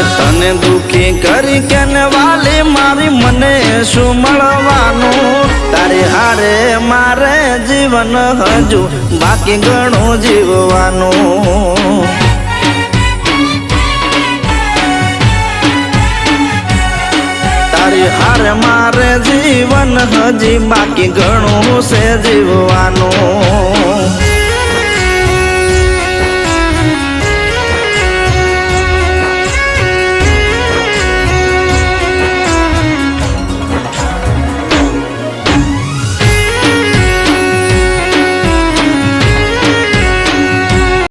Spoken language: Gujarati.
તને દુખી કરી કેને વાલી મારી મને શું મળવાનું તારી હારે મારે જીવન હજુ બાકી ઘણું જીવવાનું તારી હારે મારે જીવન હજી બાકી ઘણું છે જીવવાનું